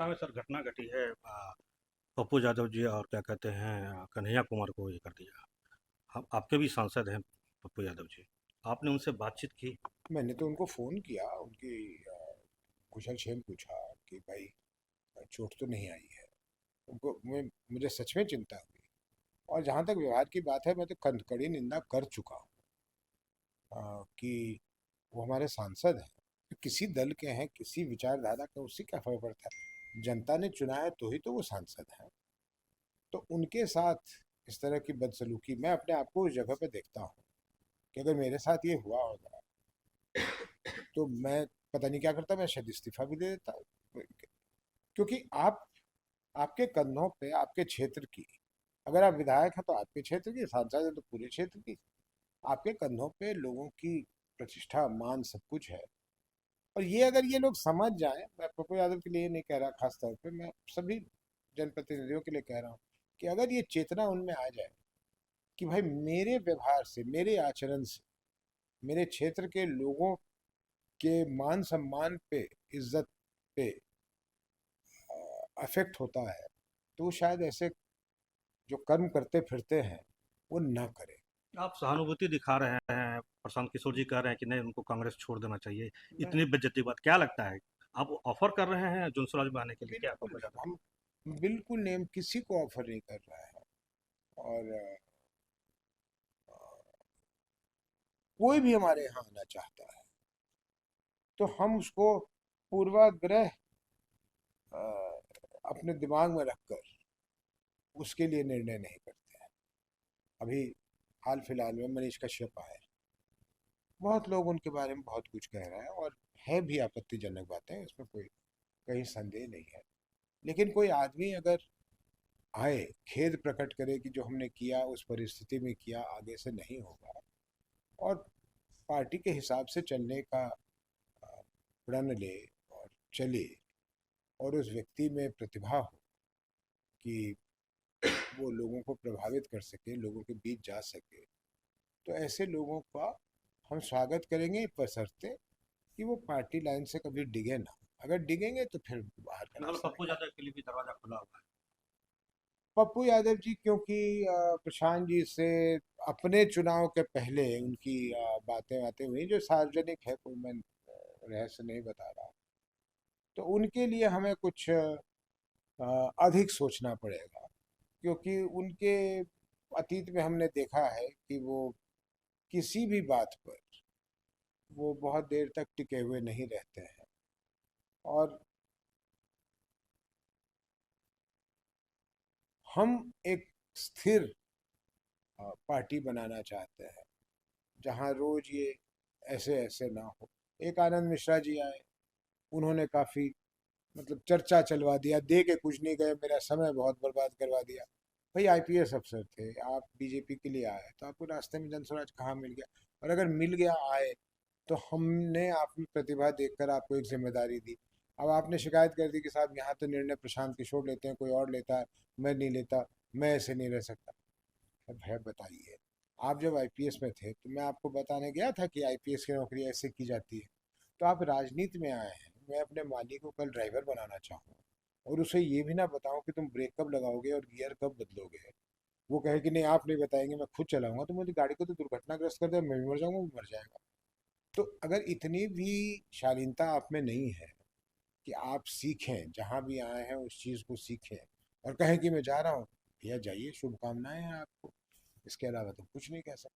कोटा में सर घटना घटी है। पप्पू यादव जी और क्या कहते हैं कन्हैया कुमार को ये कर दिया। हम आपके भी सांसद हैं पप्पू यादव जी। आपने उनसे बातचीत की? मैंने तो उनको फ़ोन किया, उनकी कुशल क्षेम पूछा कि भाई चोट तो नहीं आई है। उनको मुझे सच में चिंता हुई। और जहाँ तक व्यवहार की बात है, मैं तो कड़ी निंदा कर चुका हूँ कि वो हमारे सांसद हैं। तो किसी दल के हैं, किसी विचारधारा के, उससे क्या फर्क पड़ता है। जनता ने चुना है तो ही तो वो सांसद हैं। तो उनके साथ इस तरह की बदसलूकी मैं अपने आप को उस जगह पे देखता हूँ कि अगर मेरे साथ ये हुआ होगा तो मैं पता नहीं क्या करता। मैं शायद इस्तीफा भी दे देता। क्योंकि आपके कंधों पे आपके क्षेत्र की, अगर आप विधायक हैं तो आपके क्षेत्र की, सांसद हैं तो पूरे क्षेत्र की, आपके कंधों पे लोगों की प्रतिष्ठा, मान, सब कुछ है। और ये अगर ये लोग समझ जाएं, मैं पप्पू यादव के लिए नहीं कह रहा, खास तौर पे मैं सभी जनप्रतिनिधियों के लिए कह रहा हूँ कि अगर ये चेतना उनमें आ जाए कि भाई मेरे व्यवहार से, मेरे आचरण से मेरे क्षेत्र के लोगों के मान सम्मान पे, इज्जत पे अफेक्ट होता है, तो वो शायद ऐसे जो कर्म करते फिरते हैं वो ना करें। आप सहानुभूति दिखा रहे हैं, प्रशांत किशोर जी कह रहे हैं कि नहीं उनको कांग्रेस छोड़ देना चाहिए। मैं इतनी बेइज्जती बात क्या लगता है? आप ऑफर कर रहे हैं जुनसुराज में आने के लिए क्या बिल्कुल पप्पू नहीं, यादव? हम बिल्कुल नहीं, हम किसी को ऑफर नहीं कर रहा है। और कोई भी हमारे यहाँ आना चाहता है तो हम उसको पूर्वाग्रह अ, अपने दिमाग में रखकर उसके लिए निर्णय नहीं करते हैं। अभी हाल फिलहाल में मनीष कश्यप आए। बहुत लोग उनके बारे में बहुत कुछ कह रहे हैं और है भी आपत्तिजनक बातें, इसमें कोई कहीं संदेह नहीं है। लेकिन कोई आदमी अगर आए, खेद प्रकट करे कि जो हमने किया उस परिस्थिति में किया, आगे से नहीं होगा, और पार्टी के हिसाब से चलने का प्रण ले और चले, और उस व्यक्ति में प्रतिभा हो कि वो लोगों को प्रभावित कर सके, लोगों के बीच जा सके, तो ऐसे लोगों का हम स्वागत करेंगे, बशर्ते कि वो पार्टी लाइन से कभी डिगे ना। अगर डिगेंगे तो फिर बाहर का मतलब रास्ता पप्पू निकालेंगे। यादव के लिए भी दरवाजा खुला हुआ पप्पू यादव जी, क्योंकि प्रशांत जी से अपने चुनाव के पहले उनकी बातें बातें हुई जो सार्वजनिक है, कोई मैं रहस्य नहीं बता रहा। तो उनके लिए हमें कुछ अधिक सोचना पड़ेगा, क्योंकि उनके अतीत में हमने देखा है कि वो किसी भी बात पर वो बहुत देर तक टिके हुए नहीं रहते हैं। और हम एक स्थिर पार्टी बनाना चाहते हैं जहां रोज ये ऐसे ऐसे ना हो। एक आनंद मिश्रा जी आए, उन्होंने काफी मतलब चर्चा चलवा दिया, दे के कुछ नहीं गए, मेरा समय बहुत बर्बाद करवा दिया। भाई आईपीएस अफसर थे आप, बीजेपी के लिए आए, तो आपको रास्ते में जनस्वराज कहाँ मिल गया? और अगर मिल गया आए तो हमने आप में प्रतिभा देखकर आपको एक जिम्मेदारी दी। अब आपने शिकायत कर दी कि साहब यहाँ तो निर्णय प्रशांत किशोर लेते हैं, कोई और लेता है, मैं नहीं लेता, मैं ऐसे नहीं रह सकता। अब है बताइए, आप जब आईपीएस में थे तो मैं आपको बताने गया था कि आईपीएस की नौकरी ऐसे की जाती है। तो आप राजनीति में आए हैं, मैं अपने माली को कल ड्राइवर बनाना चाहूँ और उसे ये भी ना बताऊं कि तुम ब्रेक कब लगाओगे और गियर कब बदलोगे, वो कहे कि नहीं आप नहीं बताएंगे, मैं खुद चलाऊंगा, तो मेरी गाड़ी को तो दुर्घटनाग्रस्त कर दे, मैं भी मर जाऊंगा, वो मर जाएगा। तो अगर इतनी भी शालीनता आप में नहीं है कि आप सीखें, जहां भी आए हैं उस चीज को सीखें और कहें कि मैं जा रहा हूँ, भैया जाइए, शुभकामनाएं हैं आपको। इसके अलावा तो कुछ नहीं कह सकते।